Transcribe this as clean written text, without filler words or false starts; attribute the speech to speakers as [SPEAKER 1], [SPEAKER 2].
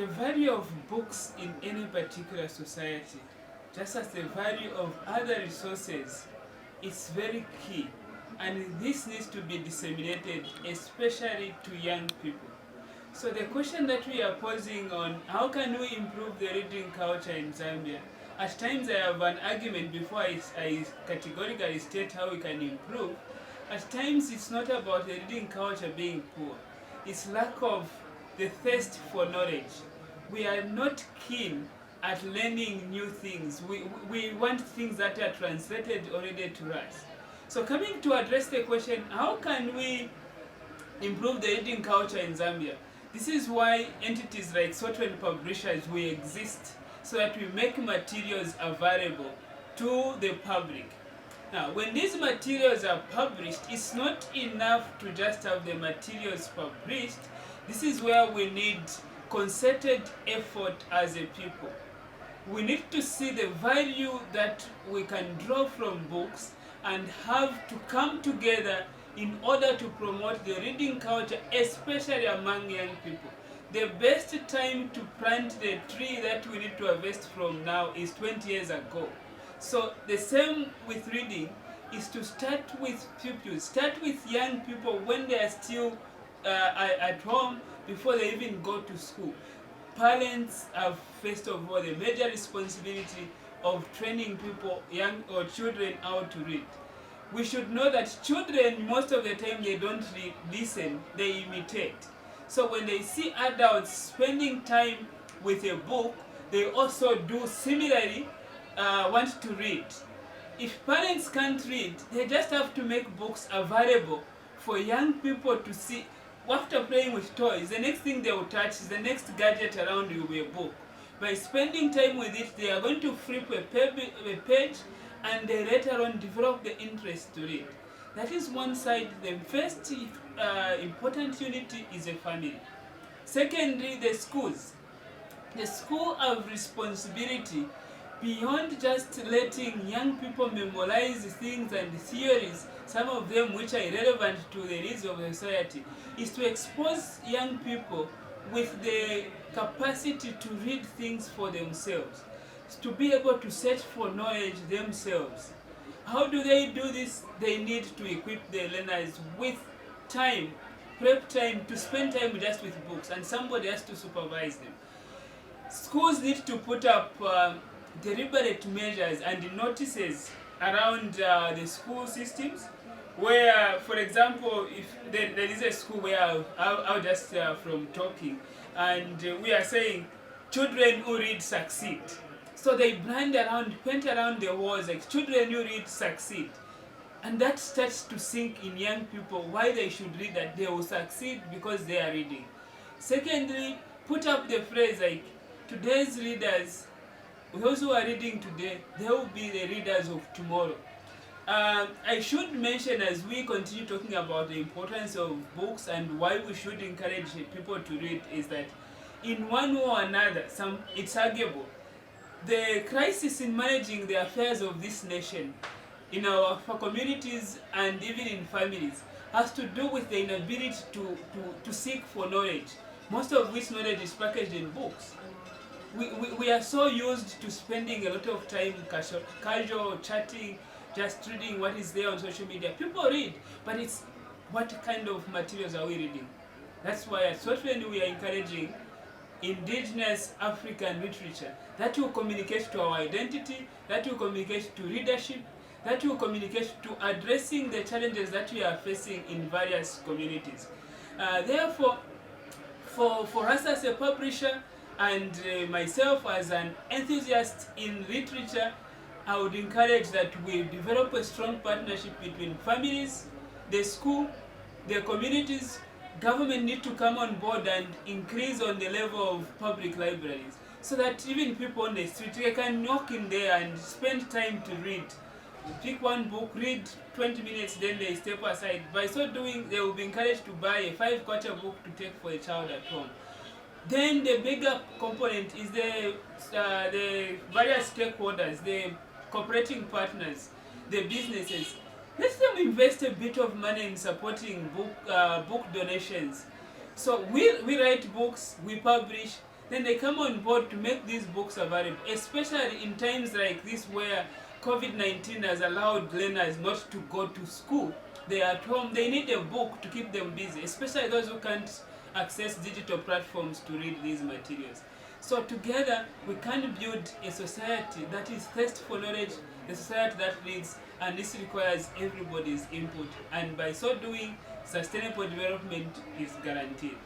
[SPEAKER 1] The value of books in any particular society, just as the value of other resources, is very key. And this needs to be disseminated, especially to young people. So the question that we are posing on how can we improve the reading culture in Zambia, at times I have an argument before I categorically state how we can improve. At times it's not about the reading culture being poor, it's lack of the thirst for knowledge. We are not keen at learning new things. We want things that are translated already to us. So coming to address the question, how can we improve the reading culture in Zambia? This is why entities like Sotrane Publishers, we exist, so that we make materials available to the public. Now, when these materials are published, it's not enough to just have the materials published. This is where we need concerted effort as a people. We need to see the value that we can draw from books and have to come together in order to promote the reading culture, especially among young people. The best time to plant the tree that we need to harvest from now is 20 years ago. So the same with reading is to start with pupils, start with young people when they are still at home before they even go to school. Parents have first of all the major responsibility of training people, young or children, how to read. We should know that children, most of the time, they don't listen, they imitate. So when they see adults spending time with a book, they also do similarly want to read. If parents can't read, they just have to make books available for young people to see. After playing with toys, the next thing they will touch is the next gadget around you will be a book. By spending time with it, they are going to flip a page and they later on develop the interest to read. That is one side. The first important unity is a family. Secondly, the schools. The school have responsibility beyond just letting young people memorize things and theories, some of them which are irrelevant to the needs of the society, is to expose young people with the capacity to read things for themselves, to be able to search for knowledge themselves. How do they do this? They need to equip the learners with time, prep time, to spend time just with books, and somebody has to supervise them. Schools need to put up deliberate measures and notices around the school systems, where, for example, if there is a school where I'll just from talking, and we are saying children who read succeed. So they brand around, paint around the walls like children who read succeed. And that starts to sink in young people why they should read, that they will succeed because they are reading. Secondly, put up the phrase like today's readers, those who are reading today, they will be the readers of tomorrow. I should mention, as we continue talking about the importance of books and why we should encourage people to read, is that in one way or another, it's arguable, the crisis in managing the affairs of this nation in our communities and even in families has to do with the inability to seek for knowledge, most of which knowledge is packaged in books. We are so used to spending a lot of time casual chatting, just reading what is there on social media. People read, but it's what kind of materials are we reading? That's why at Sotrane we are encouraging indigenous African literature that will communicate to our identity, that will communicate to readership, that will communicate to addressing the challenges that we are facing in various communities. Therefore, for us as a publisher and myself as an enthusiast in literature, I would encourage that we develop a strong partnership between families, the school, the communities. Government need to come on board and increase on the level of public libraries, so that even people on the street, they can walk in there and spend time to read. Pick one book, read 20 minutes, then they step aside. By so doing, they will be encouraged to buy a 5-quarter book to take for a child at home. Then the bigger component is the various stakeholders, the cooperating partners, the businesses. Let them invest a bit of money in supporting book donations. So we write books, we publish, then they come on board to make these books available, especially in times like this where COVID-19 has allowed learners not to go to school. They are at home, they need a book to keep them busy, especially those who can't access digital platforms to read these materials. So together we can build a society that is thirst for knowledge, a society that reads, and this requires everybody's input. And by so doing, sustainable development is guaranteed.